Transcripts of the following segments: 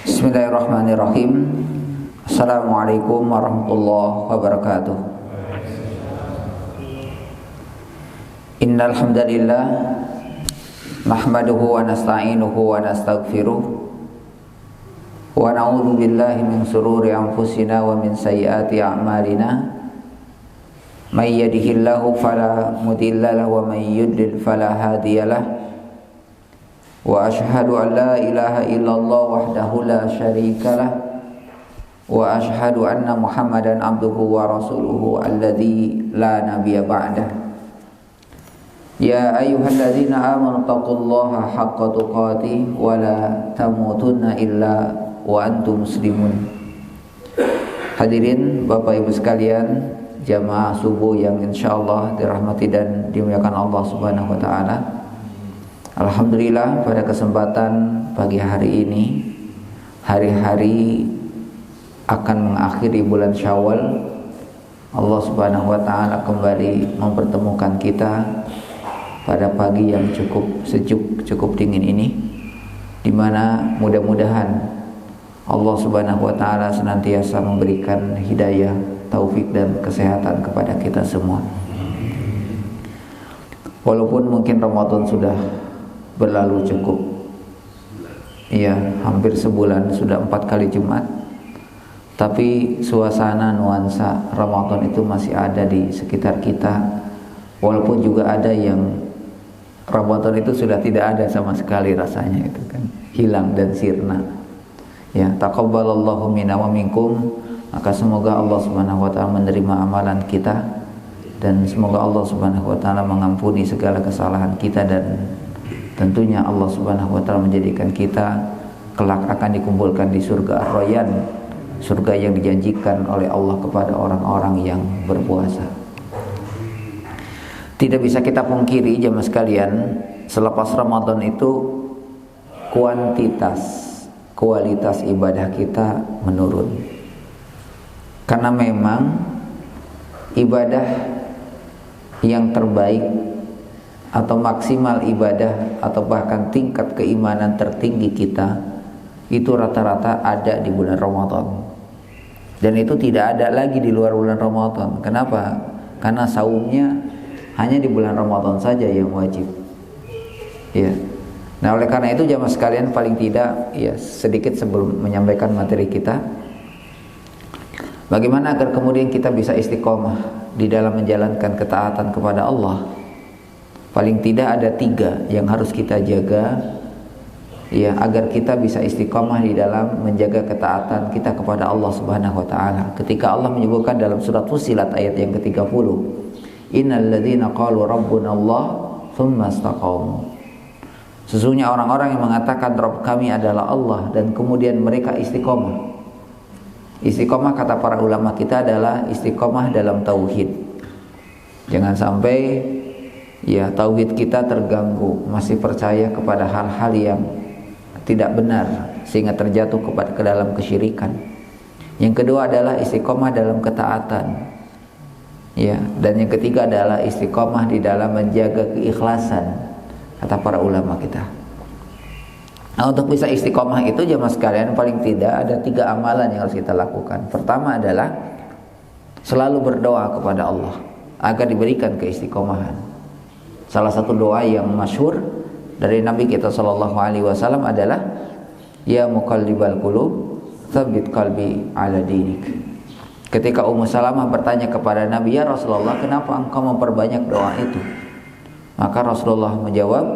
Bismillahirrahmanirrahim. Assalamualaikum warahmatullahi wabarakatuh. Innal hamdalillah nahmaduhu wa nasta'inuhu wa nastaghfiruh wa na'udzu billahi min shururi anfusina wa min sayyiati a'malina. May yahdihillahu fala mudilla lahu wa may yudlil fala hadiyalah. Wa ashhadu an la ilaha illallah wahdahu la syarikalah wa ashhadu anna Muhammadan abduhu wa rasuluhu alladzi la nabiyya ba'dah. Ya ayyuhalladzina amanu taqullaha haqqa tuqatih wa la tamutunna illa wa antum muslimun. Hadirin Bapak Ibu sekalian, jamaah subuh yang insyaallah dirahmati dan dimuliakan Allah Subhanahu wa taala. Alhamdulillah, pada kesempatan pagi hari ini, hari-hari akan mengakhiri bulan Syawal, Allah Subhanahu wa taala kembali mempertemukan kita pada pagi yang cukup sejuk, cukup dingin ini, di mana mudah-mudahan Allah Subhanahu wa taala senantiasa memberikan hidayah, taufik dan kesehatan kepada kita semua. Walaupun mungkin Ramadan sudah berlalu cukup, ya hampir sebulan, sudah 4 kali Jumat, tapi suasana nuansa Ramadan itu masih ada di sekitar kita. Walaupun juga ada yang Ramadan itu sudah tidak ada sama sekali rasanya, itu kan hilang dan sirna. Ya, taqabbalallahu minna wa minkum. Maka semoga Allah Subhanahu wa taala menerima amalan kita, dan semoga Allah Subhanahu wa taala mengampuni segala kesalahan kita, dan tentunya Allah Subhanahu wa taala menjadikan kita kelak akan dikumpulkan di surga Ar-Rayyan, surga yang dijanjikan oleh Allah kepada orang-orang yang berpuasa. Tidak bisa kita pungkiri jemaah sekalian, selepas Ramadan itu kualitas ibadah kita menurun. Karena memang ibadah yang terbaik atau maksimal ibadah atau bahkan tingkat keimanan tertinggi kita itu rata-rata ada di bulan Ramadan. Dan itu tidak ada lagi di luar bulan Ramadan. Kenapa? Karena saumnya hanya di bulan Ramadan saja yang wajib. Ya. Nah, oleh karena itu jamaah sekalian, paling tidak ya sedikit sebelum menyampaikan materi kita, bagaimana agar kemudian kita bisa istiqomah di dalam menjalankan ketaatan kepada Allah. Paling tidak ada 3 yang harus kita jaga, ya, agar kita bisa istiqomah di dalam menjaga ketaatan kita kepada Allah Subhanahu wa taala. Ketika Allah menyebutkan dalam surat Fussilat ayat yang ke-30, innal ladzina qalu rabbuna Allah tsumma istaqamu. Sesungguhnya orang-orang yang mengatakan Rabb kami adalah Allah dan kemudian mereka istiqomah. Istiqomah kata para ulama kita adalah istiqomah dalam tauhid. Jangan sampai ya tauhid kita terganggu, masih percaya kepada hal-hal yang tidak benar sehingga terjatuh ke dalam kesyirikan. Yang kedua adalah istiqomah dalam ketaatan. Ya, dan yang ketiga adalah istiqomah di dalam menjaga keikhlasan, kata para ulama kita. Nah, untuk bisa istiqomah itu jemaah sekalian, paling tidak ada 3 amalan yang harus kita lakukan. Pertama adalah selalu berdoa kepada Allah agar diberikan keistiqomahan. Salah satu doa yang masyhur dari Nabi kita sallallahu alaihi wasallam adalah ya muqallibal qulub tsabbit qalbi ala dinik. Ketika Ummu Salamah bertanya kepada Nabi, ya Rasulullah, kenapa engkau memperbanyak doa itu? Maka Rasulullah menjawab,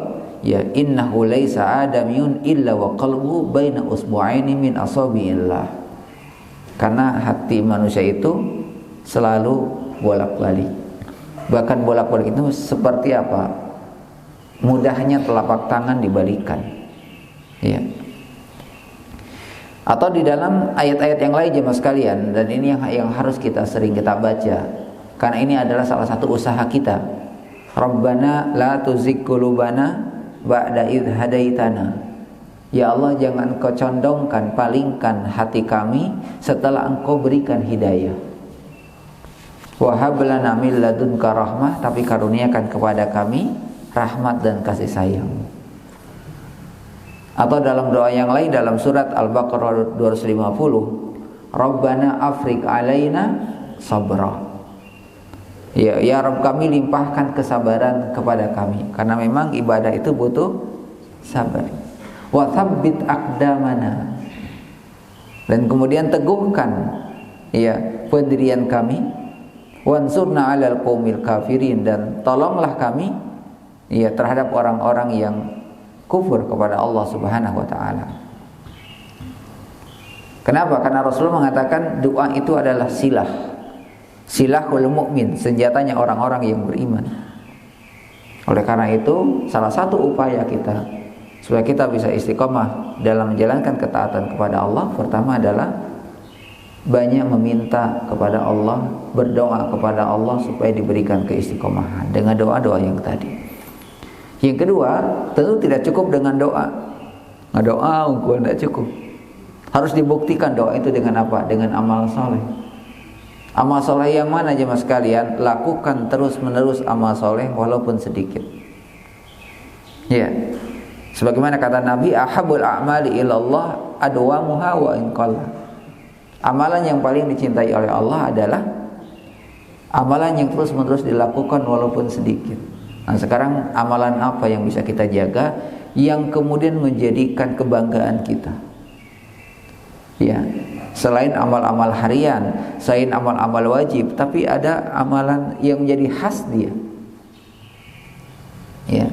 ya innahu laisa adamiyun illa wa qalbu baina usbu'aini min asabiillah. Karena hati manusia itu selalu bolak-balik. Bahkan bolak-balik itu seperti apa? Mudahnya telapak tangan dibalikan. Ya. Atau di dalam ayat-ayat yang lain jemaah sekalian, dan ini yang harus kita sering kita baca, karena ini adalah salah satu usaha kita. Rabbana la tuzigh qulubana ba'da idh hadaitana. Ya Allah, jangan Engkau condongkan, palingkan hati kami setelah Engkau berikan hidayah. Wa hab lana min ladunka rahmah, tapi karuniakan kepada kami rahmat dan kasih sayang. Atau dalam doa yang lain dalam surat Al-Baqarah 250, Rabbana afrik alaina sabra. Ya Rabb kami limpahkan kesabaran kepada kami, karena memang ibadah itu butuh sabar. Wa tsabbit aqdamana, dan kemudian teguhkan ya pendirian kami. Wansurna 'alal qaumil kafirin, dan tolonglah kami ya terhadap orang-orang yang kufur kepada Allah Subhanahu wa taala. Kenapa? Karena Rasulullah mengatakan doa itu adalah silahul mukmin, senjatanya orang-orang yang beriman. Oleh karena itu, salah satu upaya kita supaya kita bisa istiqomah dalam menjalankan ketaatan kepada Allah, pertama adalah banyak meminta kepada Allah, berdoa kepada Allah supaya diberikan keistiqomahan dengan doa-doa yang tadi. Yang kedua, tentu tidak cukup dengan doa. Doa tidak cukup. Harus dibuktikan doa itu dengan apa? Dengan amal soleh. Amal soleh yang mana jemaah sekalian? Lakukan terus-menerus amal soleh walaupun sedikit. Ya. Sebagaimana kata Nabi, ahabul a'mali ilallah adwamuha wa in qalla. Amalan yang paling dicintai oleh Allah adalah amalan yang terus-menerus dilakukan walaupun sedikit. Nah, sekarang amalan apa yang bisa kita jaga yang kemudian menjadikan kebanggaan kita? Ya, selain amal-amal harian, selain amal-amal wajib, tapi ada amalan yang menjadi khas dia. Ya.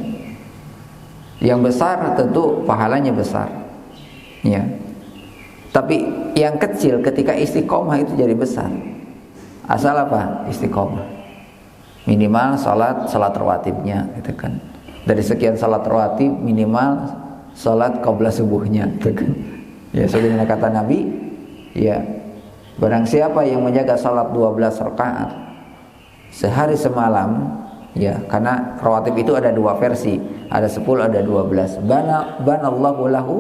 Yang besar tentu pahalanya besar. Ya. Tapi yang kecil ketika istiqomah itu jadi besar. Asal apa? Istiqomah. Minimal salat rawatibnya gitu kan. Dari sekian salat rawatib minimal salat qabla subuhnya gitu kan. Ya, sebagaimana kata Nabi, ya, barang siapa yang menjaga salat 12 rakaat sehari semalam, ya, karena rawatib itu ada dua versi, ada 10 ada 12. Banallahu lahu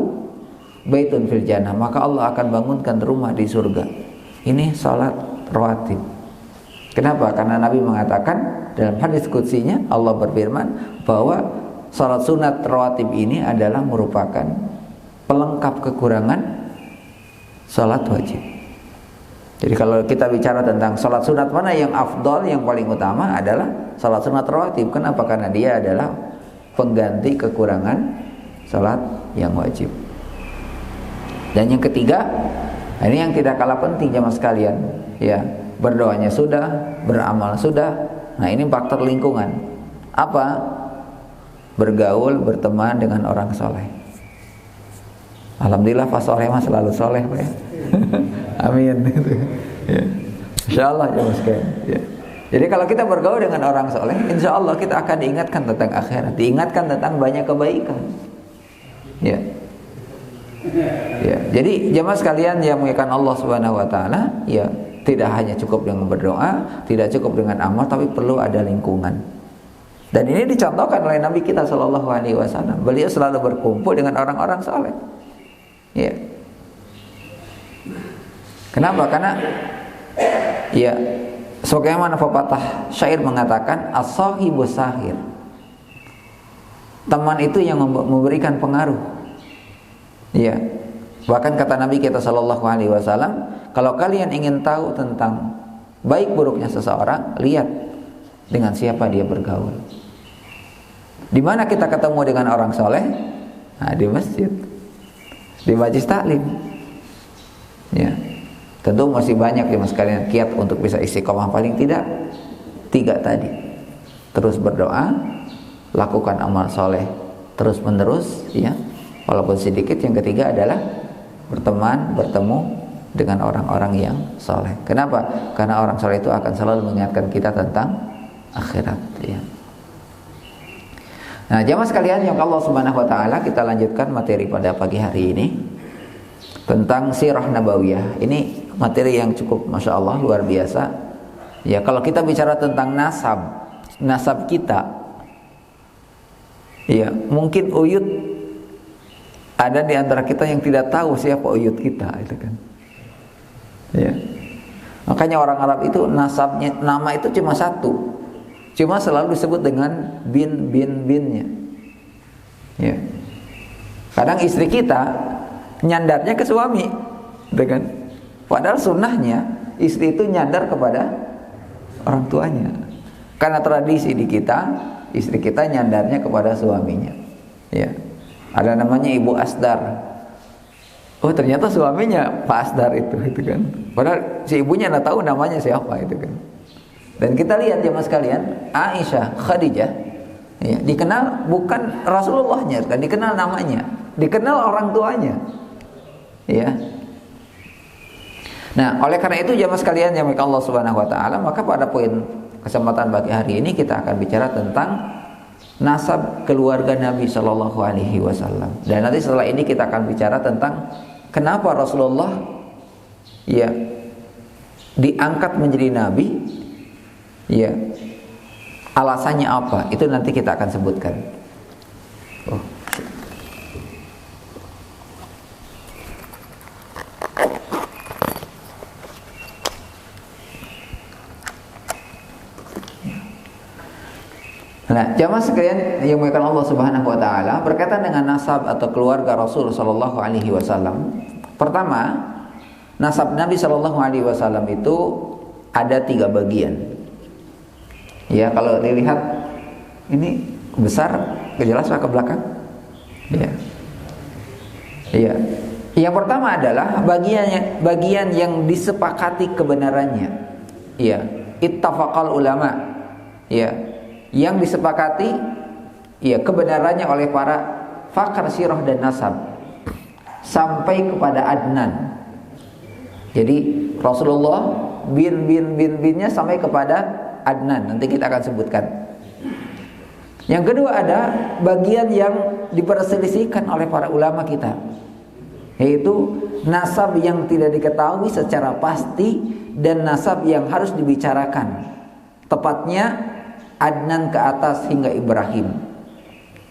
baitun fil jannah, maka Allah akan bangunkan rumah di surga. Ini salat rawatib. Kenapa? Karena Nabi mengatakan dalam hadis qudsinya, Allah berfirman bahwa salat sunat rawatib ini adalah merupakan pelengkap kekurangan salat wajib. Jadi kalau kita bicara tentang salat sunat mana yang afdal, yang paling utama adalah salat sunat rawatib. Kenapa? Karena dia adalah pengganti kekurangan salat yang wajib. Dan yang ketiga, ini yang tidak kalah penting jemaah sekalian, ya. Berdoanya sudah, beramal sudah. Nah, ini faktor lingkungan. Apa? Bergaul, berteman dengan orang soleh. Alhamdulillah Pak Soleh mah selalu soleh, Pak ya. Amin. Ya. Insyaallah ya Mas. Ya. Jadi kalau kita bergaul dengan orang soleh, insya Allah kita akan diingatkan tentang akhirat, diingatkan tentang banyak kebaikan. Ya. Ya. Jadi jemaah sekalian yang muliakan Allah Subhanahu wa taala, ya, tidak hanya cukup dengan berdoa, tidak cukup dengan amal, tapi perlu ada lingkungan. Dan ini dicontohkan oleh Nabi kita Shallallahu Alaihi Wasallam. Beliau selalu berkumpul dengan orang-orang saleh. Ya. Kenapa? Karena ya, sebagaimana pepatah syair mengatakan, as-sahibu sahir. Teman itu yang memberikan pengaruh. Ya. Bahkan kata Nabi kita Shallallahu Alaihi Wasallam, kalau kalian ingin tahu tentang baik buruknya seseorang, lihat dengan siapa dia bergaul. Di mana kita ketemu dengan orang soleh? Nah, di masjid, di majlis taklim. Ya, tentu masih banyak ya mas kalian kiat untuk bisa istiqomah, paling tidak 3 tadi. Terus berdoa, lakukan amal soleh terus menerus, ya, walaupun sedikit. Yang ketiga adalah bertemu dengan orang-orang yang soleh. Kenapa? Karena orang soleh itu akan selalu mengingatkan kita tentang akhirat, ya. Nah, jamaah sekalian yang Allah Subhanahu wa taala, kita lanjutkan materi pada pagi hari ini tentang sirah nabawiyah. Ini materi yang cukup Masya Allah luar biasa. Ya, kalau kita bicara tentang nasab kita, ya, mungkin uyut ada di antara kita yang tidak tahu siapa uyut kita, itu kan. Ya. Makanya orang Arab itu nasabnya, nama itu cuma satu. Cuma selalu disebut dengan binnya. Ya. Kadang istri kita nyandarnya ke suami, gitu kan? Padahal sunnahnya istri itu nyandar kepada orang tuanya. Karena tradisi di kita, istri kita nyandarnya kepada suaminya. Ya. Ada namanya Ibu Asdar. Oh, ternyata suaminya Pak Asdar itu kan. Padahal si ibunya enggak tahu namanya siapa itu kan. Dan kita lihat jemaah sekalian, Aisyah, Khadijah, ya, dikenal bukan Rasulullahnya, kan dikenal namanya, dikenal orang tuanya. Ya. Nah, oleh karena itu jemaah sekalian yang Allah Subhanahu wa taala, maka pada poin kesempatan pagi hari ini kita akan bicara tentang nasab keluarga Nabi Shallallahu alaihi wasallam. Dan nanti setelah ini kita akan bicara tentang kenapa Rasulullah ya diangkat menjadi nabi. Ya. Alasannya apa? Itu nanti kita akan sebutkan. Oh. Nah, jamaah sekalian yang dimuliakan Allah Subhanahu wa taala, berkaitan dengan nasab atau keluarga Rasul sallallahu alaihi wasallam. Pertama, nasab Nabi sallallahu alaihi wasallam itu ada 3 bagian. Ya, kalau dilihat ini besar, jelas ke belakang. Ya. Iya. Yang pertama adalah bagian yang disepakati kebenarannya. Iya, ittafaqal ulama. Ya. Yang disepakati ya kebenarannya oleh para pakar sirah dan nasab sampai kepada Adnan. Jadi Rasulullah binnya sampai kepada Adnan, nanti kita akan sebutkan. Yang kedua ada bagian yang diperselisihkan oleh para ulama kita, yaitu nasab yang tidak diketahui secara pasti dan nasab yang harus dibicarakan. Tepatnya Adnan ke atas hingga Ibrahim.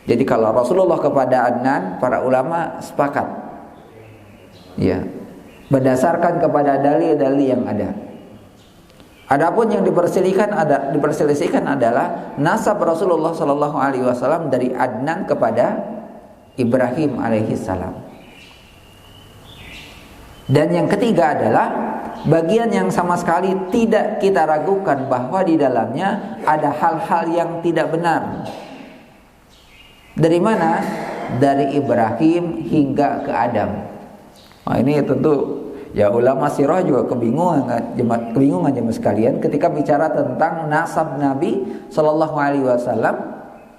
Jadi kalau Rasulullah kepada Adnan, para ulama sepakat. Ya, berdasarkan kepada dalil-dalil yang ada. Adapun yang diperselisihkan adalah nasab Rasulullah sallallahu alaihi wasallam dari Adnan kepada Ibrahim alaihi salam. Dan yang ketiga adalah bagian yang sama sekali tidak kita ragukan bahwa di dalamnya ada hal-hal yang tidak benar. Dari mana? Dari Ibrahim hingga ke Adam. Nah, ini tentu ya ulama sirah juga kebingungan jemaah sekalian ketika bicara tentang nasab Nabi sallallahu alaihi wasallam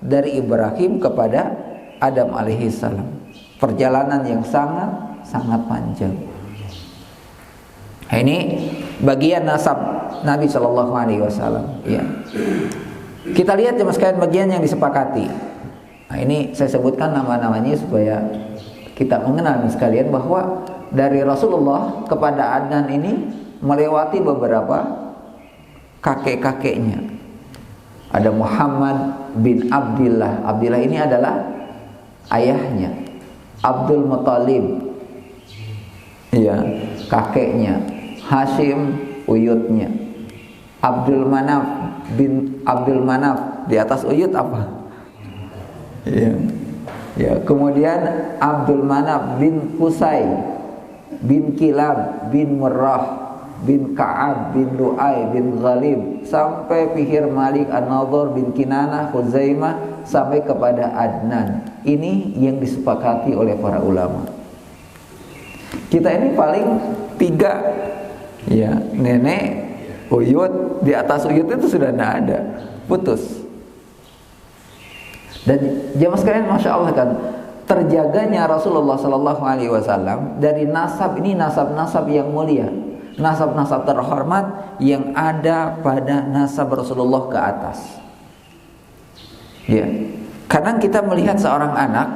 dari Ibrahim kepada Adam alaihi salam. Perjalanan yang sangat panjang. Ini bagian nasab Nabi Shallallahu alaihi wasallam. Ya. Kita lihat jemaah sekalian bagian yang disepakati. Nah, ini saya sebutkan nama-namanya supaya kita mengenal sekalian bahwa dari Rasulullah kepada Adnan ini melewati beberapa kakek-kakeknya. Ada Muhammad bin Abdullah. Abdullah ini adalah ayahnya. Abdul Muthalib, ya, kakeknya. Hashim, uyutnya. Abdul Manaf bin Abdul Manaf, di atas uyut apa? Ya. Ya, kemudian Abdul Manaf bin Qusay bin Kilab bin Murrah bin Ka'ab bin Lu'ay bin Ghalib sampai Fihir Malik An-Nadhr bin Kinanah Khuzaimah sampai kepada Adnan. Ini yang disepakati oleh para ulama. Kita ini paling 3, ya, nenek, uyut, di atas uyut itu sudah tidak ada, putus. Dan jemaah sekalian, masya Allah kan, terjaganya Rasulullah Sallallahu Alaihi Wasallam dari nasab ini, nasab-nasab yang mulia, nasab-nasab terhormat yang ada pada nasab Rasulullah ke atas. Ya, kadang kita melihat seorang anak,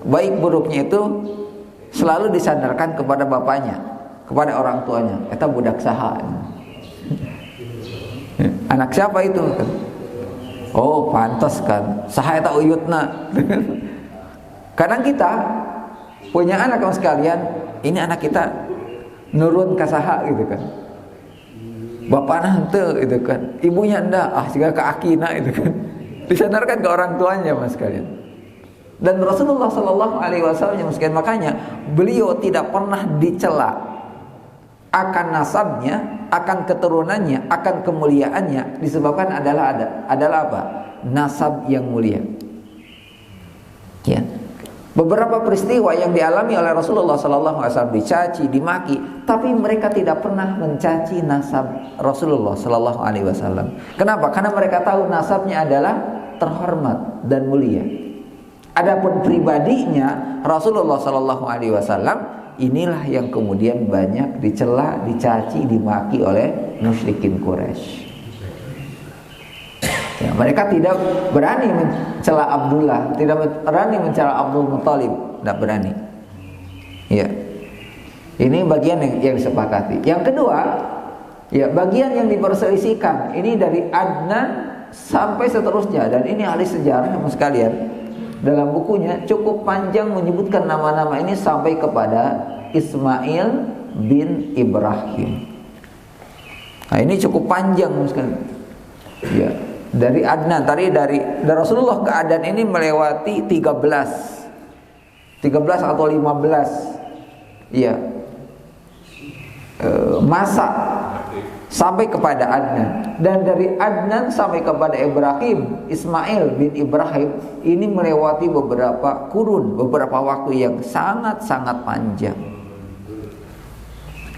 baik buruknya itu selalu disandarkan kepada bapaknya, kepada orang tuanya. Eta budak saha. Anak siapa itu? Oh, pantas kan. Saha eta uyutna. Kadang kita punya anak kaum sekalian, ini anak kita nurun ka saha gitu kan. Bapakna henteu gitu kan. Ibunya enggak, siga ka akina gitu kan. Disandarkan ke orang tuanya Mas sekalian. Dan Rasulullah Shallallahu Alaihi Wasallam makanya beliau tidak pernah dicela akan nasabnya, akan keturunannya, akan kemuliaannya, disebabkan adalah apa? Nasab yang mulia. Ya. Beberapa peristiwa yang dialami oleh Rasulullah SAW dicaci, dimaki, tapi mereka tidak pernah mencaci nasab Rasulullah SAW. Kenapa? Karena mereka tahu nasabnya adalah terhormat dan mulia. Adapun pribadinya Rasulullah SAW, inilah yang kemudian banyak dicela, dicaci, dimaki oleh musyrikin Quraisy. Ya, mereka tidak berani mencela Abdullah, tidak berani mencela Abdul Muthalib, tidak berani. Ya, ini bagian yang disepakati. Yang kedua, ya bagian yang diperselisihkan ini dari Adnan sampai seterusnya, dan ini ahli sejarah sekalian dalam bukunya cukup panjang menyebutkan nama-nama ini sampai kepada Ismail bin Ibrahim. Nah, ini cukup panjang sekali. Ya. Dari Adnan, tadi dari Rasulullah ke Adnan ini melewati 13 atau 15 ya masa sampai kepada Adnan. Dan dari Adnan sampai kepada Ibrahim, Ismail bin Ibrahim, ini melewati beberapa kurun, beberapa waktu yang sangat-sangat panjang.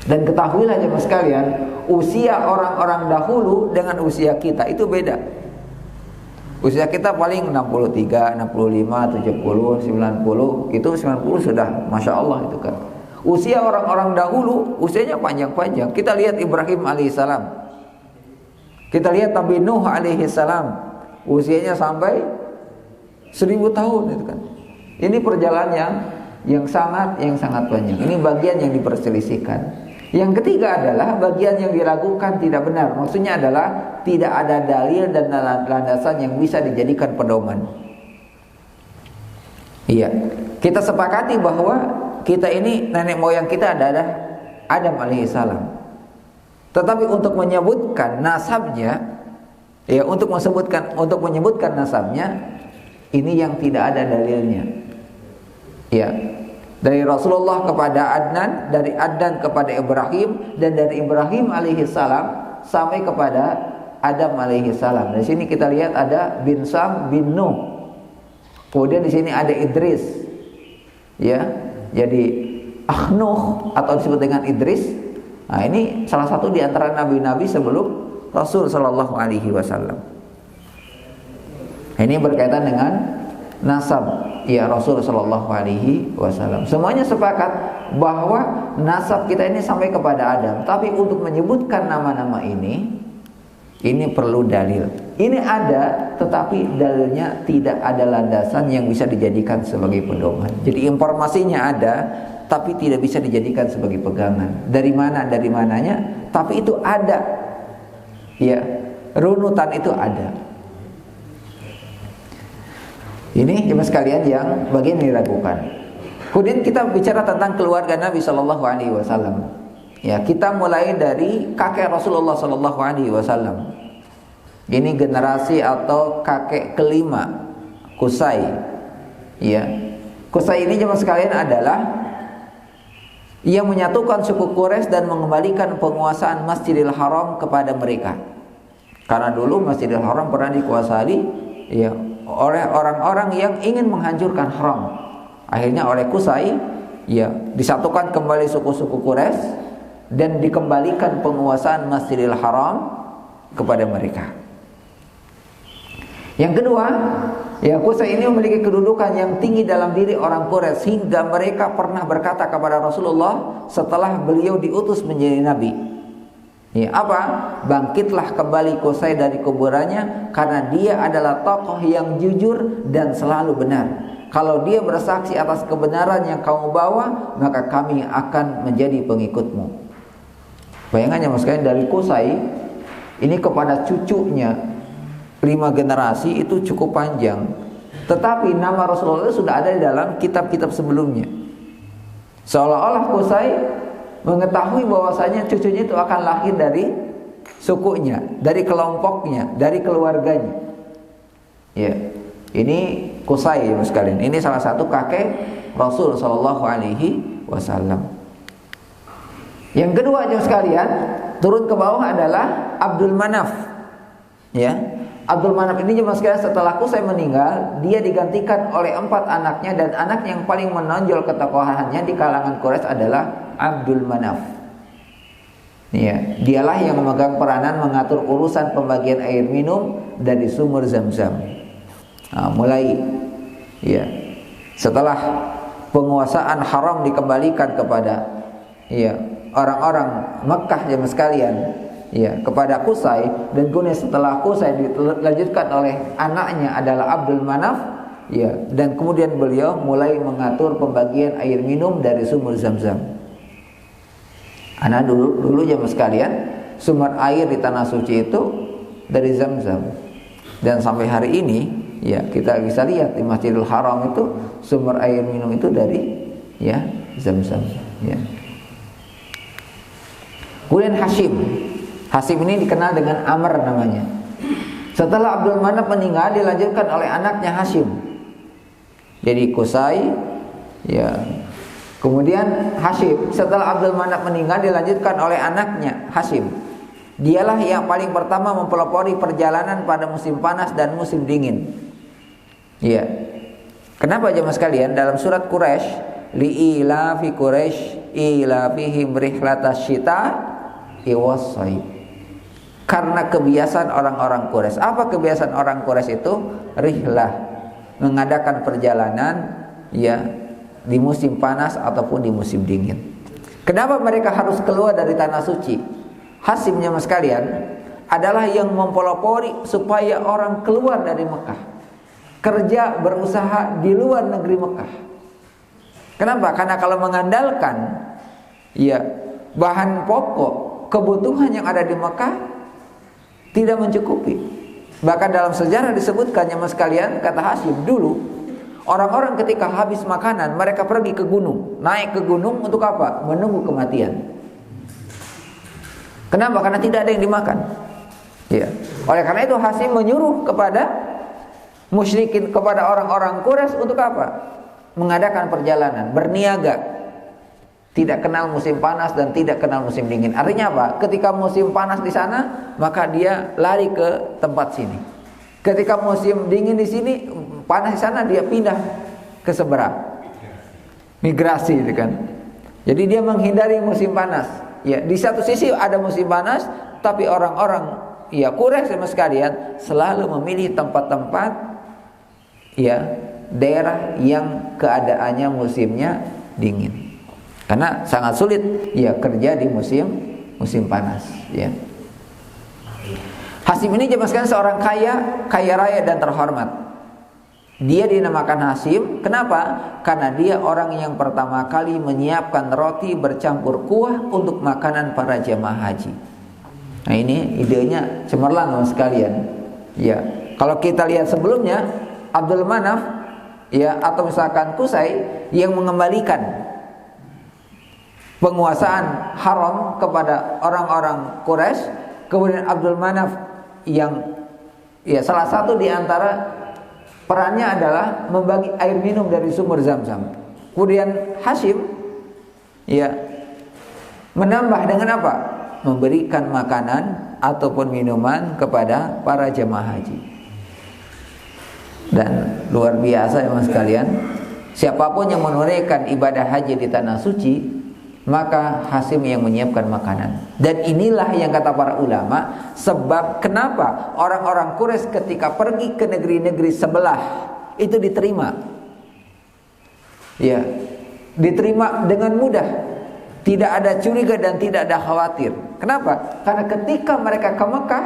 Dan ketahuilah jemaah sekalian, usia orang-orang dahulu dengan usia kita itu beda. Usia kita paling 63, 65, 70, 90. Itu 90 sudah Masya Allah itu kan. Usia orang-orang dahulu usianya panjang-panjang. Kita lihat Ibrahim alaihissalam, kita lihat Nabi Nuh alaihissalam, usianya sampai 1000 tahun itu kan. Ini perjalanan yang sangat panjang. Ini bagian yang diperselisihkan. Yang ketiga adalah bagian yang diragukan tidak benar. Maksudnya adalah tidak ada dalil dan landasan yang bisa dijadikan pedoman. Iya, kita sepakati bahwa kita ini nenek moyang kita adalah Adam alaihissalam. Tetapi untuk menyebutkan nasabnya, ya untuk menyebutkan nasabnya, ini yang tidak ada dalilnya. Ya. Dari Rasulullah kepada Adnan, dari Adnan kepada Ibrahim, dan dari Ibrahim alaihissalam sampai kepada Adam alaihissalam. Di sini kita lihat ada bin Sam bin Nuh. Kemudian di sini ada Idris. Ya. Jadi Nuh atau disebut dengan Idris. Nah, ini salah satu di antara nabi-nabi sebelum Rasul sallallahu alaihi wasallam. Ini berkaitan dengan nasab ya Rasul sallallahu alaihi wasallam. Semuanya sepakat bahwa nasab kita ini sampai kepada Adam, tapi untuk menyebutkan nama-nama ini perlu dalil. Ini ada, tetapi dalilnya tidak ada landasan yang bisa dijadikan sebagai pedoman. Jadi informasinya ada, tapi tidak bisa dijadikan sebagai pegangan. Dari mananya, tapi itu ada. Ya, runutan itu ada. Ini cuma sekalian yang bagian diragukan. Kemudian kita bicara tentang keluarga Nabi Shallallahu Alaihi Wasallam. Ya, kita mulai dari kakek Rasulullah Shallallahu Alaihi Wasallam. Ini generasi atau kakek kelima, Qusay. Ya, Qusay ini cuma sekalian adalah yang menyatukan suku Quraisy dan mengembalikan penguasaan Masjidil Haram kepada mereka. Karena dulu Masjidil Haram pernah dikuasai, ya, oleh orang-orang yang ingin menghancurkan haram. Akhirnya oleh Qusay, ya, disatukan kembali suku-suku Quraisy dan dikembalikan penguasaan Masjidil Haram kepada mereka. Yang kedua, ya, Qusay ini memiliki kedudukan yang tinggi dalam diri orang Quraisy hingga mereka pernah berkata kepada Rasulullah setelah beliau diutus menjadi nabi. Ya, apa? Bangkitlah kembali Qusay dari kuburannya, karena dia adalah tokoh yang jujur dan selalu benar. Kalau dia bersaksi atas kebenaran yang kamu bawa, maka kami akan menjadi pengikutmu. Bayangannya maksudnya dari Qusay ini kepada cucunya 5 generasi itu cukup panjang. Tetapi nama Rasulullah sudah ada di dalam kitab-kitab sebelumnya. Seolah-olah Qusay mengetahui bahwasanya cucunya itu akan lahir dari sukunya, dari kelompoknya, dari keluarganya. Ya, ini Qusay sekalian. Ini salah satu kakek Rasul sallallahu alaihi wasallam. Yang kedua jemaah sekalian, turun ke bawah adalah Abdul Manaf. Ya. Abdul Manaf ini jemaah sekalian setelah Qusay meninggal, dia digantikan oleh 4 anaknya, dan anak yang paling menonjol ketokohannya di kalangan Quraisy adalah Abdul Manaf. Ya, dialah yang memegang peranan mengatur urusan pembagian air minum dari sumur Zam-Zam. Nah, mulai ya setelah penguasaan haram dikembalikan kepada ya orang-orang Mekah jemaah sekalian, ya kepada Qusay, dan kemudian setelah Qusay dilanjutkan oleh anaknya adalah Abdul Manaf, ya, dan kemudian beliau mulai mengatur pembagian air minum dari sumur Zam-Zam. Anak dulu jemaah sekalian, sumber air di tanah suci itu dari Zam-Zam, dan sampai hari ini ya kita bisa lihat di Masjidil Haram itu sumber air minum itu dari ya Zam-Zam. Ya. Kemudian Hashim ini dikenal dengan Amr namanya. Setelah Abdul Manaf meninggal, dilanjutkan oleh anaknya Hashim. Jadi Qusay, ya. Kemudian Hashim, setelah Abdul Manaf meninggal, dilanjutkan oleh anaknya Hashim. Dialah yang paling pertama mempelopori perjalanan pada musim panas dan musim dingin. Ya. Kenapa jemaah sekalian? Dalam surat Quraisy, li'ilafi Quraisy ilafihim rihlatasy syita iwas-shaib. Karena kebiasaan orang-orang Quraisy. Apa kebiasaan orang Quraisy itu? Rihlah, mengadakan perjalanan ya di musim panas ataupun di musim dingin. Kenapa mereka harus keluar dari tanah suci? Hashimnya mas kalian adalah yang mempelopori supaya orang keluar dari Mekah, kerja berusaha di luar negeri Mekah. Kenapa? Karena kalau mengandalkan ya bahan pokok kebutuhan yang ada di Mekah tidak mencukupi. Bahkan dalam sejarah disebutkan mas kalian, kata Hashim, dulu orang-orang ketika habis makanan mereka pergi ke gunung, naik ke gunung untuk apa? Menunggu kematian. Kenapa? Karena tidak ada yang dimakan. Ya. Oleh karena itu Hashim menyuruh kepada musyrikin, kepada orang-orang Quraisy untuk apa? Mengadakan perjalanan, berniaga. Tidak kenal musim panas dan tidak kenal musim dingin. Artinya apa? Ketika musim panas di sana, maka dia lari ke tempat sini. Ketika musim dingin di sini, panas di sana, dia pindah ke seberang. Migrasi gitu kan. Jadi dia menghindari musim panas. Ya, di satu sisi ada musim panas, tapi orang-orang ya Quraisy sama sekalian selalu memilih tempat-tempat ya daerah yang keadaannya musimnya dingin. Karena sangat sulit ya kerja di musim panas ya. Hashim ini jemaah sekalian seorang kaya raya dan terhormat. Dia dinamakan Hashim, kenapa? Karena dia orang yang pertama kali menyiapkan roti bercampur kuah untuk makanan para jemaah haji. Nah ini idenya cemerlang sekalian. Ya, kalau kita lihat sebelumnya Abdul Manaf ya atau misalkan Qusay yang mengembalikan penguasaan haram kepada orang-orang Quraisy, kemudian Abdul Manaf yang ya salah satu di antara perannya adalah membagi air minum dari sumur Zam-Zam. Kemudian Hashim ya menambah dengan apa? Memberikan makanan ataupun minuman kepada para jemaah haji. Dan luar biasa ya mas sekalian, siapapun yang menunaikan ibadah haji di tanah suci, maka Hashim yang menyiapkan makanan. Dan inilah yang kata para ulama sebab kenapa orang-orang Quraisy ketika pergi ke negeri-negeri sebelah itu diterima. Ya, diterima dengan mudah. Tidak ada curiga dan tidak ada khawatir. Kenapa? Karena ketika mereka ke Mekah,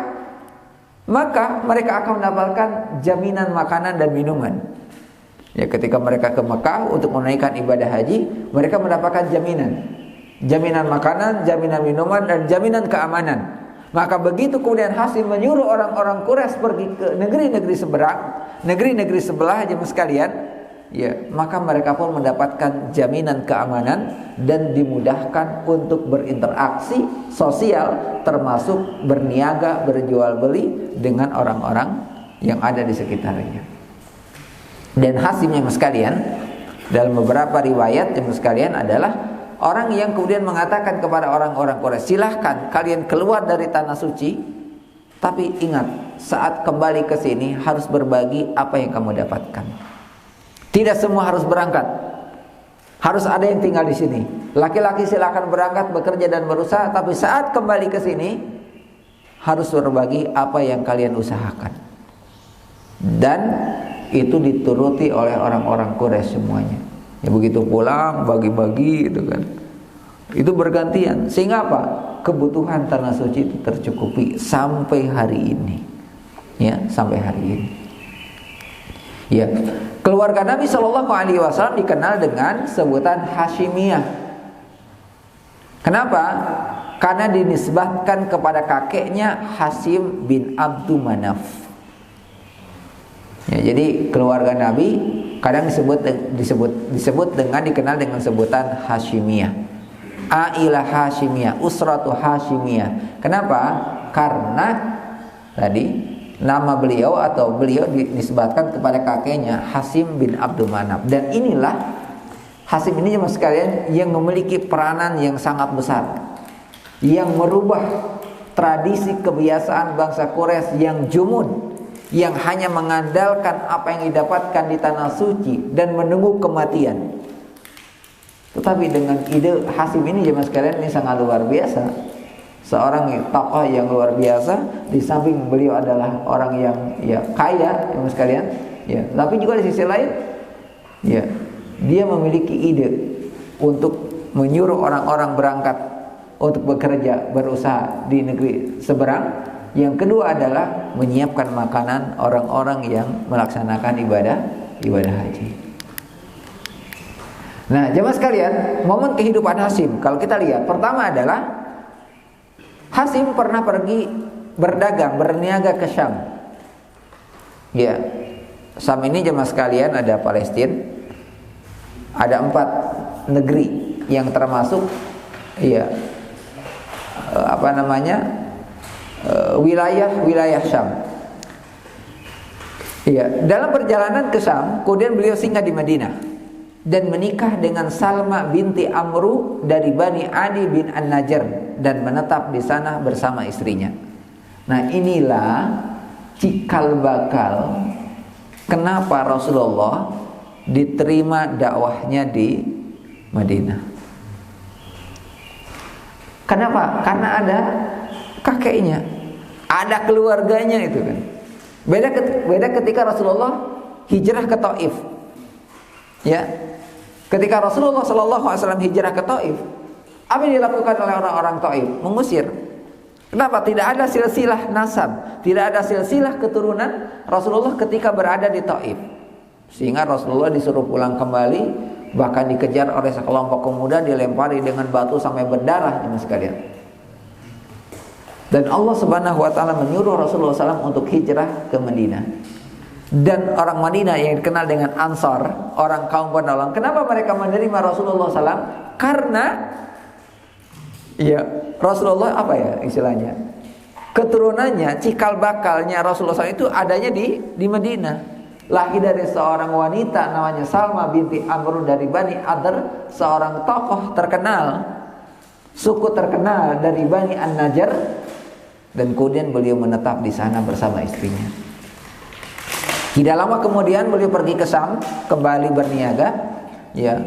maka mereka akan mendapatkan jaminan makanan dan minuman. Ya, ketika mereka ke Mekah untuk menunaikan ibadah haji, mereka mendapatkan jaminan makanan, jaminan minuman, dan jaminan keamanan. Maka begitu kemudian Hashim menyuruh orang-orang Quraisy pergi ke negeri-negeri seberang, negeri-negeri sebelah jemaah sekalian, ya, maka mereka pun mendapatkan jaminan keamanan dan dimudahkan untuk berinteraksi sosial, termasuk berniaga, berjual beli dengan orang-orang yang ada di sekitarnya. Dan Hasim yang sekalian, dalam beberapa riwayat yang sekalian adalah orang yang kemudian mengatakan kepada orang-orang Quraisy, silahkan kalian keluar dari tanah suci, tapi ingat, saat kembali ke sini harus berbagi apa yang kamu dapatkan. Tidak semua harus berangkat, harus ada yang tinggal di sini. Laki-laki silahkan berangkat bekerja dan berusaha, tapi saat kembali ke sini harus berbagi apa yang kalian usahakan. Dan itu dituruti oleh orang-orang Quraisy semuanya. Ya, begitu pulang bagi-bagi gitu kan. Itu bergantian. Sehingga apa? Kebutuhan tanah suci itu tercukupi sampai hari ini. Ya, sampai hari ini. Ya, keluarga Nabi Shallallahu Alaihi Wasallam dikenal dengan sebutan Hashimiyah. Kenapa? Karena dinisbatkan kepada kakeknya Hasim bin Abdul Manaf. Ya, jadi keluarga Nabi kadang disebut dengan dikenal dengan sebutan Hashimiyah. Ailah Hashimiyah, usratu Hashimiyah. Kenapa? Karena tadi nama beliau atau beliau dinisbatkan kepada kakeknya Hasim bin Abdul Manaf. Dan inilah Hasim ini jemaah sekalian yang memiliki peranan yang sangat besar, yang merubah tradisi kebiasaan bangsa Quraisy yang jumud, yang hanya mengandalkan apa yang didapatkan di tanah suci dan menunggu kematian. Tetapi dengan ide Hasim ini jemaah sekalian ini sangat luar biasa. Seorang tokoh yang luar biasa, di samping beliau adalah orang yang ya kaya jemaah sekalian, ya, tapi juga di sisi lain ya dia memiliki ide untuk menyuruh orang-orang berangkat untuk bekerja, berusaha di negeri seberang. Yang kedua adalah menyiapkan makanan orang-orang yang melaksanakan ibadah haji. Nah, jemaah sekalian, momen kehidupan Hasim kalau kita lihat, pertama adalah Hasim pernah pergi berdagang, berniaga ke Syam. Ya, Syam ini jemaah sekalian ada Palestina, ada 4 negeri yang termasuk ya wilayah Syam. Iya, dalam perjalanan ke Syam, kemudian beliau singgah di Madinah dan menikah dengan Salma binti Amru dari Bani Adi bin An-Najjar dan menetap di sana bersama istrinya. Nah, inilah cikal bakal kenapa Rasulullah diterima dakwahnya di Madinah. Kenapa? Karena ada kakeknya, ada keluarganya itu kan. Beda ketika Rasulullah hijrah ke Taif. Ya. Ketika Rasulullah sallallahu alaihi wasallam hijrah ke Taif, apa yang dilakukan oleh orang-orang Taif? Mengusir. Kenapa? Tidak ada silsilah nasab, tidak ada silsilah keturunan Rasulullah ketika berada di Taif. Sehingga Rasulullah disuruh pulang kembali, bahkan dikejar oleh sekelompok pemuda, dilempari dengan batu sampai berdarah jemaah sekalian. Dan Allah Subhanahu wa taala menyuruh Rasulullah SAW untuk hijrah ke Madinah. Dan orang Madinah yang dikenal dengan Ansar, orang kaum penolong. Kenapa mereka menerima Rasulullah SAW? Karena ya Rasulullah apa ya istilahnya? Keturunannya, cikal bakalnya Rasulullah SAW itu adanya di Madinah. Lahir dari seorang wanita namanya Salma binti Amr dari Bani Adr, seorang tokoh terkenal, suku terkenal dari Bani An-Najjar, dan kemudian beliau menetap di sana bersama istrinya. Tidak lama kemudian beliau pergi ke Syam, kembali berniaga, ya.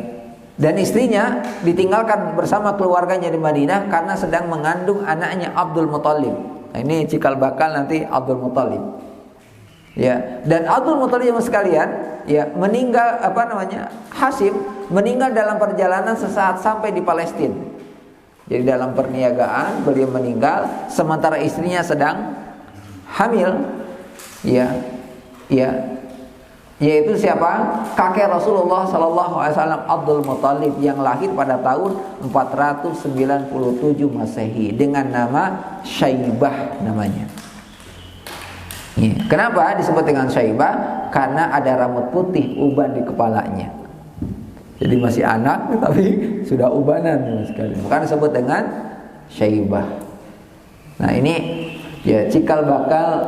Dan istrinya ditinggalkan bersama keluarganya di Madinah karena sedang mengandung anaknya Abdul Muthalib. Nah, ini cikal bakal nanti Abdul Muthalib. Ya, dan Abdul Muthalib sekalian, ya, meninggal Hasim meninggal dalam perjalanan sesaat sampai di Palestina. Jadi dalam perniagaan beliau meninggal sementara istrinya sedang hamil. Yaitu siapa? Kakek Rasulullah sallallahu alaihi wasallam Abdul Muthalib yang lahir pada tahun 497 Masehi dengan nama Syaibah namanya. Kenapa disebut dengan Syaibah? Karena ada rambut putih uban di kepalanya. Jadi masih anak tapi sudah ubanan sekali. Bukan disebut dengan Syaibah. Nah, ini ya cikal bakal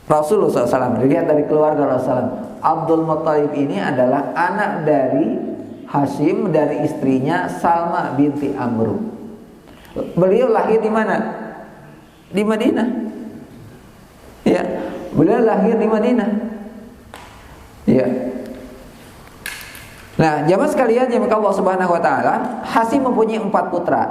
Rasulullah SAW. Dilihat dari keluarga Rasulullah. Abdul Muttalib ini adalah anak dari Hashim, dari istrinya Salma binti Amru. Beliau lahir di mana? Di Madinah. Ya, beliau lahir di Madinah. Ya. Nah, jamaah sekalian yang Allah Subhanahu wa taala, Hashim mempunyai 4 putra.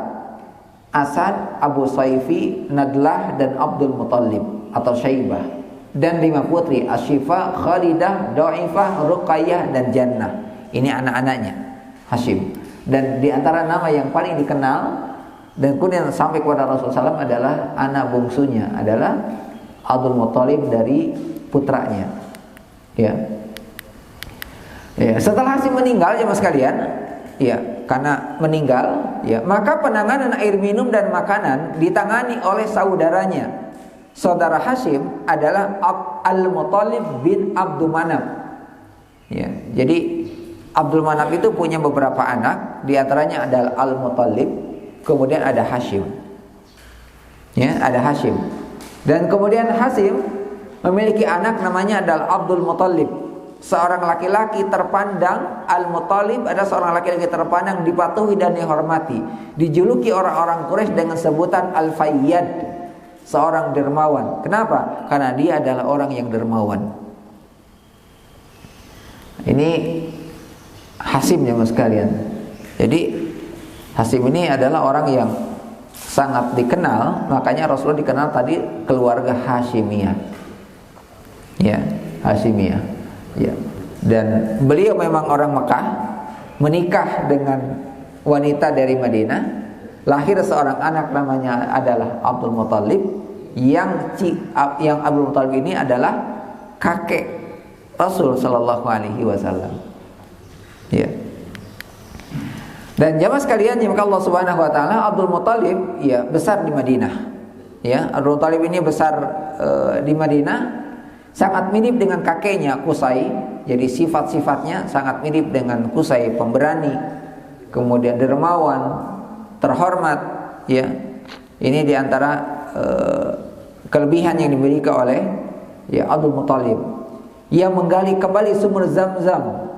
Asad, Abu Saifi, Nadlah, dan Abdul Muttalib atau Syaibah. Dan 5 putri, Ashifa, Khalidah, Dhaifah, Ruqayyah, dan Jannah. Ini anak-anaknya Hashim. Dan di antara nama yang paling dikenal dan kemudian sampai kepada Rasulullah SAW adalah anak bungsunya adalah Abdul Muttalib dari putranya. Ya. Ya, setelah Hashim meninggal jemaah sekalian, ya, karena meninggal, ya, maka penanganan air minum dan makanan ditangani oleh saudaranya. Saudara Hashim adalah Al-Muttalib bin Abdul Manaf. Ya, jadi Abdul Manaf itu punya beberapa anak, di antaranya adalah Al-Muttalib, kemudian ada Hashim. Ya, ada Hashim. Dan kemudian Hashim memiliki anak namanya adalah Abdul Muttalib. Seorang laki-laki terpandang. Al-Muttalib adalah seorang laki-laki terpandang, dipatuhi dan dihormati. Dijuluki orang-orang Quraisy dengan sebutan Al-Fayyad, seorang dermawan. Kenapa? Karena dia adalah orang yang dermawan. Ini Hashim ya mas sekalian. Jadi Hashim ini adalah orang yang sangat dikenal. Makanya Rasulullah dikenal tadi keluarga Hashimiyah. Ya, Hashimiyah. Ya. Dan beliau memang orang Mekah, menikah dengan wanita dari Madinah. Lahir seorang anak namanya adalah Abdul Muttalib, yang Abdul Muttalib ini adalah kakek Rasul sallallahu alaihi wasallam. Ya. Dan jamaah sekalian yang Allah Subhanahu wa taala, Abdul Muttalib ya besar di Madinah. Ya, Abdul Muttalib ini besar di Madinah, sangat mirip dengan kakeknya Qusay. Jadi sifat-sifatnya sangat mirip dengan Qusay, pemberani, kemudian dermawan, terhormat, ya. Ini diantara kelebihan yang dimiliki oleh ya Abdul Muttalib, yang menggali kembali sumur Zam-Zam,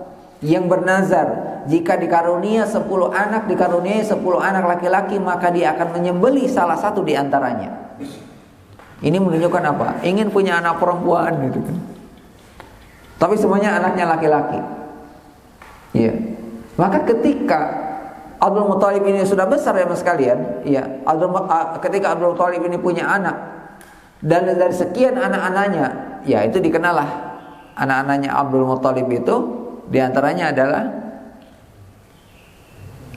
yang bernazar jika dikaruniai 10 anak laki-laki, maka dia akan menyembelih salah satu di antaranya. Ini menunjukkan apa? Ingin punya anak perempuan gitu kan. Tapi semuanya anaknya laki-laki. Iya. Maka ketika Abdul Muttalib ini sudah besar ya mas sekalian, ya, ketika Abdul Muttalib ini punya anak, dan dari sekian anak-anaknya, ya itu dikenal lah anak-anaknya Abdul Muttalib itu, diantaranya adalah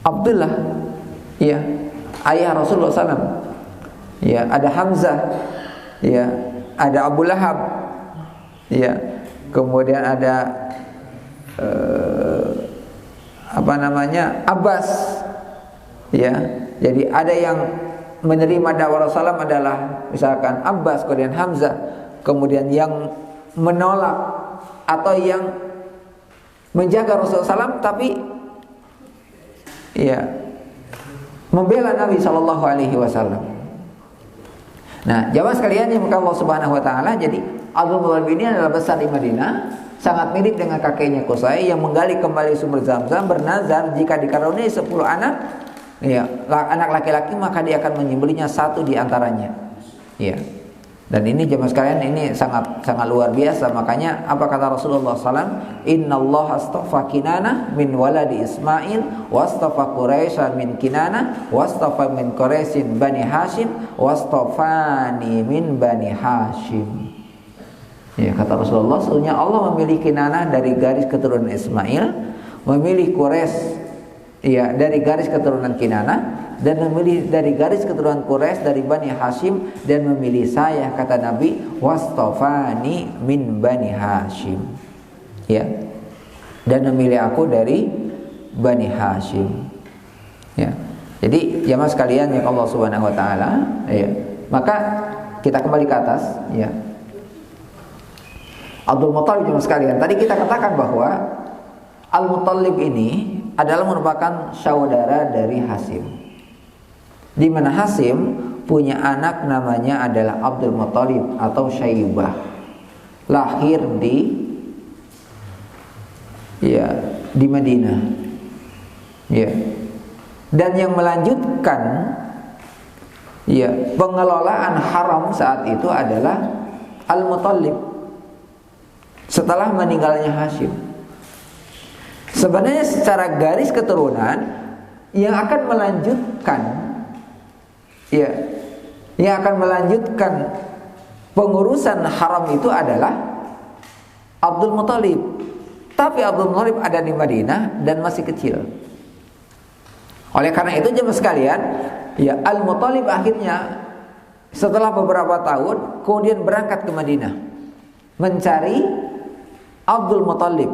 Abdullah, ya, ayah Rasulullah SAW. Ya, ada Hamzah, ya, ada Abu Lahab, ya, kemudian ada Abbas, ya. Jadi ada yang menerima dakwah Rasulullah adalah misalkan Abbas, kemudian Hamzah, kemudian yang menolak atau yang menjaga Rasulullah SAW tapi ya membela Nabi Shallallahu Alaihi Wasallam. Nah, jamaah sekalian yang Allah Subhanahu Wa Taala, jadi Abdul Muttalib ini adalah besar di Madinah, sangat mirip dengan kakeknya Qusay yang menggali kembali sumber Zam-Zam, bernazar jika dikaruniai 10 anak, ya, anak laki-laki, maka dia akan menyembelihnya satu di antaranya. Ya. Dan ini jemaah sekalian, ini sangat luar biasa. Makanya apa kata Rasulullah SAW? Inna Allah astafa Kinanah min waladi Ismail, wastafa Quraisyan min Kinanah, wastafa min Quraisyin bani Hashim, wastafani min bani Hashim. Ya, kata Rasulullah, sesungguhnya Allah memilih Kinanah dari garis keturunan Ismail, memilih Quraisy ya dari garis keturunan Kinanah, dan memilih dari garis keturunan Quraisy dari Bani Hashim, dan memilih saya, kata Nabi, wastafani min Bani Hashim, ya, dan memilih aku dari Bani Hashim, ya. Jadi jamaah sekalian yang Allah Subhanahu Wa Taala, ya, maka kita kembali ke atas, ya. Abdul Muttalib jamaah sekalian, tadi kita katakan bahwa Al-Muttalib ini adalah merupakan saudara dari Hashim, di mana Hashim punya anak namanya adalah Abdul Muttalib atau Syaibah. lahir di Madinah. Ya. Dan yang melanjutkan pengelolaan haram saat itu adalah Al-Muttalib setelah meninggalnya Hashim. Sebenarnya secara garis keturunan yang akan melanjutkan pengurusan haram itu adalah Abdul Muttalib. Tapi Abdul Muttalib ada di Madinah dan masih kecil. Oleh karena itu jemaah sekalian, Al-Muttalib akhirnya setelah beberapa tahun kemudian berangkat ke Madinah mencari Abdul Muttalib.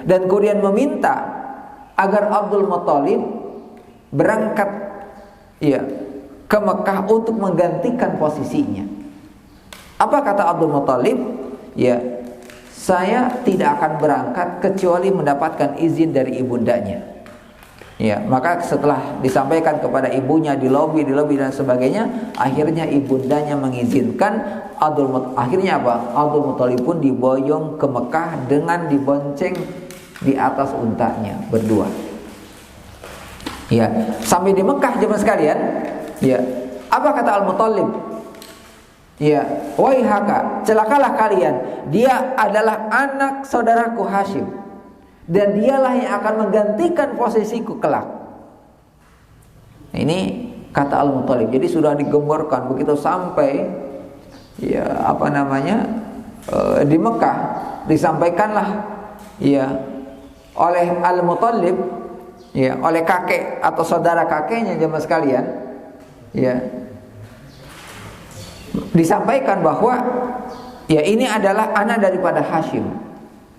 Dan kemudian meminta agar Abdul Muttalib berangkat ke Mekah untuk menggantikan posisinya. Apa kata Abdul Muttalib? Saya tidak akan berangkat kecuali mendapatkan izin dari ibundanya. Maka setelah disampaikan kepada ibunya di lobi dan sebagainya, akhirnya ibundanya mengizinkan akhirnya apa? Abdul Muttalib pun diboyong ke Mekah dengan dibonceng di atas untanya berdua. Sampai di Mekah jemaah sekalian, apa kata Al-Muttalib? Waihaka, celakalah kalian, dia adalah anak saudaraku Hashim, dan dialah yang akan menggantikan posisiku kelak. Ini kata Al-Muttalib. Jadi sudah digemborkan begitu sampai di Mekah, disampaikanlah oleh Al-Muttalib, oleh kakek atau saudara kakeknya jemaah sekalian, disampaikan bahwa ini adalah anak daripada Hashim.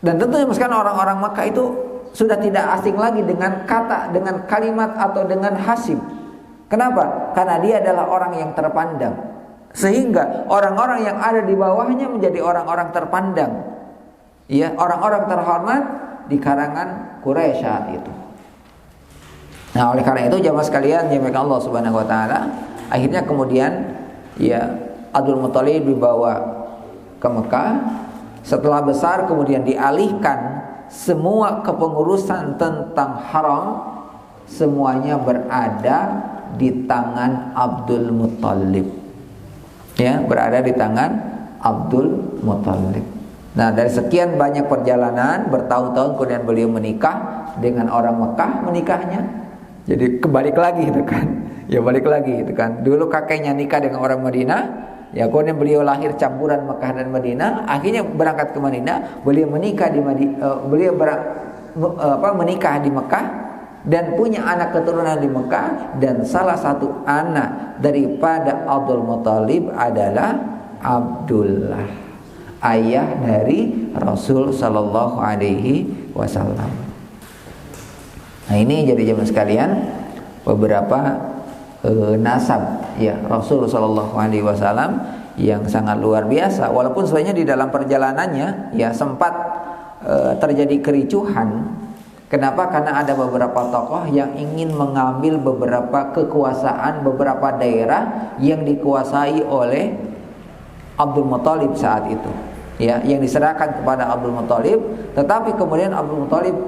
Dan tentunya sekarang orang-orang Makkah itu sudah tidak asing lagi dengan kalimat atau dengan Hashim. Kenapa? Karena dia adalah orang yang terpandang, sehingga orang-orang yang ada di bawahnya menjadi orang-orang terpandang, orang-orang terhormat di karangan Quraisy saat itu. Nah, oleh karena itu jamaah sekalian, jamaah Allah Subhanahu wa taala, akhirnya kemudian Abdul Muttalib dibawa ke Mekah. Setelah besar kemudian dialihkan semua kepengurusan tentang haram, semuanya berada di tangan Abdul Muttalib. Berada di tangan Abdul Muttalib. Nah, dari sekian banyak perjalanan bertahun-tahun kemudian beliau menikah dengan orang Mekah menikahnya. Jadi kebalik lagi gitu kan. Balik lagi gitu kan. Dulu kakeknya nikah dengan orang Madinah, kemudian beliau lahir campuran Mekah dan Madinah. Akhirnya berangkat ke Madinah, beliau menikah di menikah di Mekah dan punya anak keturunan di Mekah. Dan salah satu anak daripada Abdul Muttalib adalah Abdullah, ayah dari Rasul Sallallahu Alaihi Wasallam. Nah, ini jadi jemaah sekalian beberapa nasab Rasul Sallallahu Alaihi Wasallam yang sangat luar biasa. Walaupun sebenarnya di dalam perjalanannya sempat terjadi kericuhan. Kenapa? Karena ada beberapa tokoh yang ingin mengambil beberapa kekuasaan, beberapa daerah yang dikuasai oleh Abdul Muttalib saat itu, yang diserahkan kepada Abdul Muttalib. Tetapi kemudian Abdul Muttalib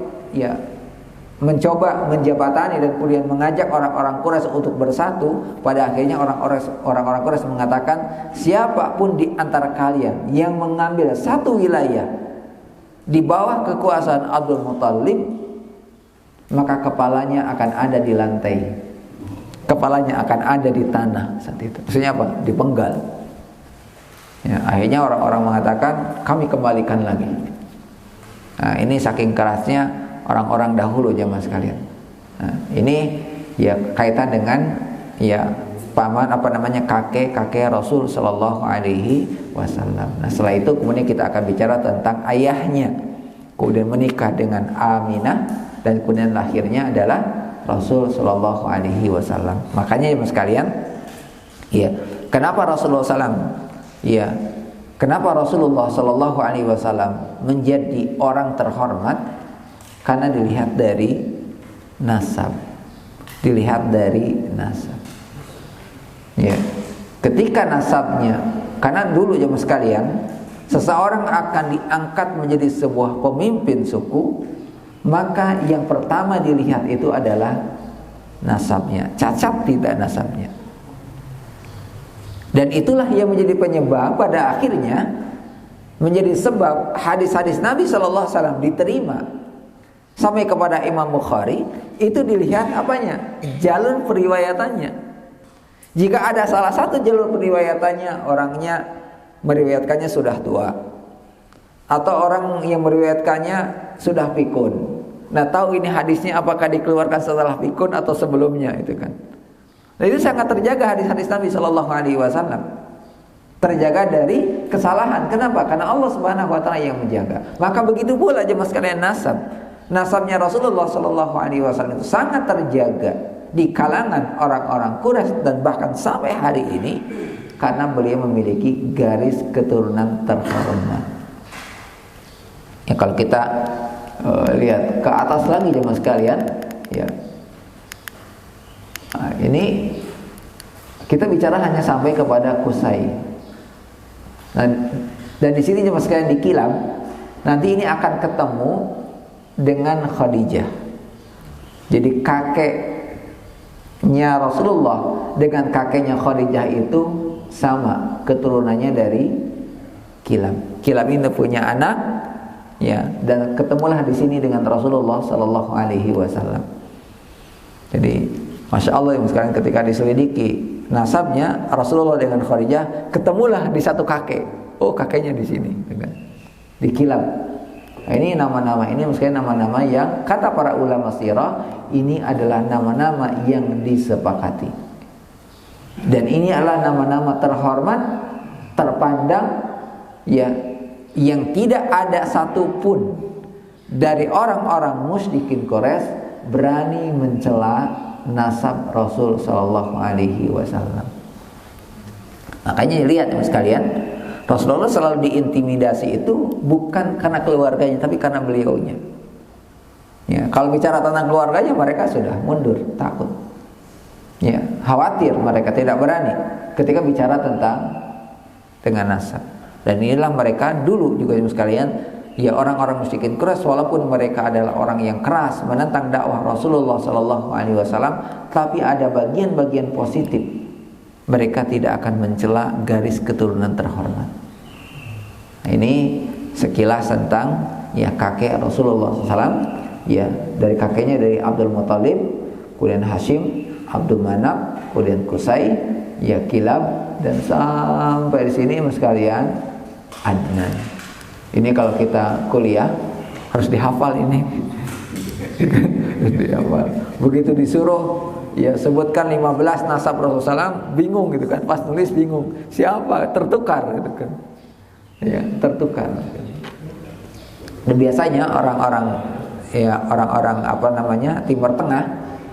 mencoba menjabatani dan kemudian mengajak orang-orang Quraisy untuk bersatu. Pada akhirnya orang-orang Quraisy mengatakan, siapapun di antara kalian yang mengambil satu wilayah di bawah kekuasaan Abdul Muttalib, maka kepalanya akan ada di lantai, kepalanya akan ada di tanah saat itu. Maksudnya apa? Dipenggal. Akhirnya orang-orang mengatakan, kami kembalikan lagi. Nah, ini saking kerasnya orang-orang dahulu jamaah sekalian. Nah, ini kaitan dengan kakek Rasul Sallallahu Alaihi Wasallam. Nah, setelah itu kemudian kita akan bicara tentang ayahnya, kemudian menikah dengan Aminah, dan kemudian lahirnya adalah Rasul Sallallahu Alaihi Wasallam. Makanya jemaah sekalian, kenapa Rasulullah SAW, kenapa Rasulullah Sallallahu Alaihi Wasallam menjadi orang terhormat? Karena dilihat dari nasab. Ketika nasabnya, karena dulu jemaah sekalian, seseorang akan diangkat menjadi sebuah pemimpin suku, maka yang pertama dilihat itu adalah nasabnya, cacat tidak nasabnya. Dan itulah yang menjadi penyebab pada akhirnya menjadi sebab hadis-hadis Nabi Sallallahu Alaihi Wasallam diterima sampai kepada Imam Bukhari. Itu dilihat apanya? Jalur periwayatannya. Jika ada salah satu jalur periwayatannya, orangnya meriwayatkannya sudah tua, atau orang yang meriwayatkannya sudah pikun. Nah, tahu ini hadisnya apakah dikeluarkan setelah pikun atau sebelumnya, itu kan. Nah, itu sangat terjaga hadis-hadis Nabi Shallallahu Alaihi Wasallam, terjaga dari kesalahan. Kenapa? Karena Allah Subhanahu Wa Taala yang menjaga. Maka begitu pula jemaah sekalian nasabnya Rasulullah Shallallahu Alaihi Wasallam itu sangat terjaga di kalangan orang-orang Quraisy dan bahkan sampai hari ini karena beliau memiliki garis keturunan terhormat. Ya, kalau kita lihat ke atas lagi jemaah sekalian, ya. Nah, ini kita bicara hanya sampai kepada Qusay. Dan di sini jemaah sekalian di Kilam, nanti ini akan ketemu dengan Khadijah. Jadi kakeknya Rasulullah dengan kakeknya Khadijah itu sama, keturunannya dari Kilam. Kilam ini punya anak, ya, dan ketemulah di sini dengan Rasulullah Sallallahu Alaihi Wasallam. Jadi Masya Allah yang sekarang ketika diselidiki nasabnya Rasulullah dengan Khadijah, ketemulah di satu kakek. Oh, kakeknya di sini, di Kilam. Nah, ini nama-nama ini mungkin nama-nama yang kata para ulama sirah ini adalah nama-nama yang disepakati. Dan ini adalah nama-nama terhormat, terpandang, ya, yang tidak ada satupun dari orang-orang musyrikin Quraisy berani mencela nasab Rasul Sallallahu Alaihi Wasallam. Makanya lihat ya sekalian, Rasulullah selalu diintimidasi itu bukan karena keluarganya, tapi karena beliaunya. Ya, kalau bicara tentang keluarganya mereka sudah mundur, takut. Ya, khawatir, mereka tidak berani ketika bicara dengan nasab. Dan inilah mereka dulu juga sekalian. Ya, orang-orang musyrikin Quraisy walaupun mereka adalah orang yang keras menentang dakwah Rasulullah Sallallahu Alaihi Wasallam, tapi ada bagian-bagian positif. Mereka tidak akan mencela garis keturunan terhormat. Nah, ini sekilas tentang ya kakek Rasulullah SAW. Ya, dari kakeknya dari Abdul Muthalib, kemudian Hashim, Abdul Manaf, kemudian Qusay, ya Kilab, dan sampai di sini sekalian Adnan. Ini kalau kita kuliah harus dihafal ini. Dihafal. Begitu disuruh ya sebutkan 15 nasab Rasulullah SAW, bingung gitu kan. Pas nulis bingung. Siapa? Tertukar gitu kan. Ya, tertukar. Dan biasanya orang-orang apa namanya? Timur Tengah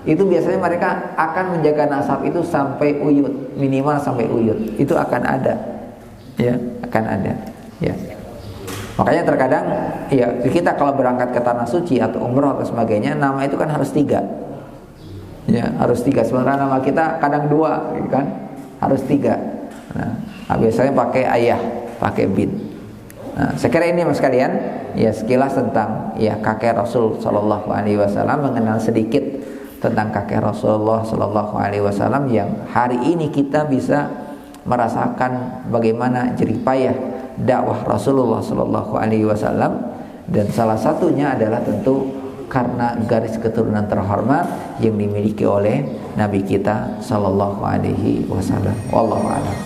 itu biasanya mereka akan menjaga nasab itu sampai uyut, minimal sampai uyut. Itu akan ada. Ya, akan ada. Ya. Makanya terkadang ya kita kalau berangkat ke tanah suci atau umroh atau sebagainya, nama itu kan harus 3. Ya, harus 3. Sementara nama kita kadang 2, gitu kan? Harus 3. Nah, biasanya pakai ayah, pakai bin. Nah, saya kira ini Mas kalian, ya sekilas tentang ya kakek Rasul Sallallahu Alaihi Wasallam, mengenal sedikit tentang kakek Rasulullah Sallallahu Alaihi Wasallam yang hari ini kita bisa merasakan bagaimana jeripayah dakwah Rasulullah Sallallahu Alaihi Wasallam, dan salah satunya adalah tentu karena garis keturunan terhormat yang dimiliki oleh Nabi kita Sallallahu Alaihi Wasallam. Wallahu a'lam.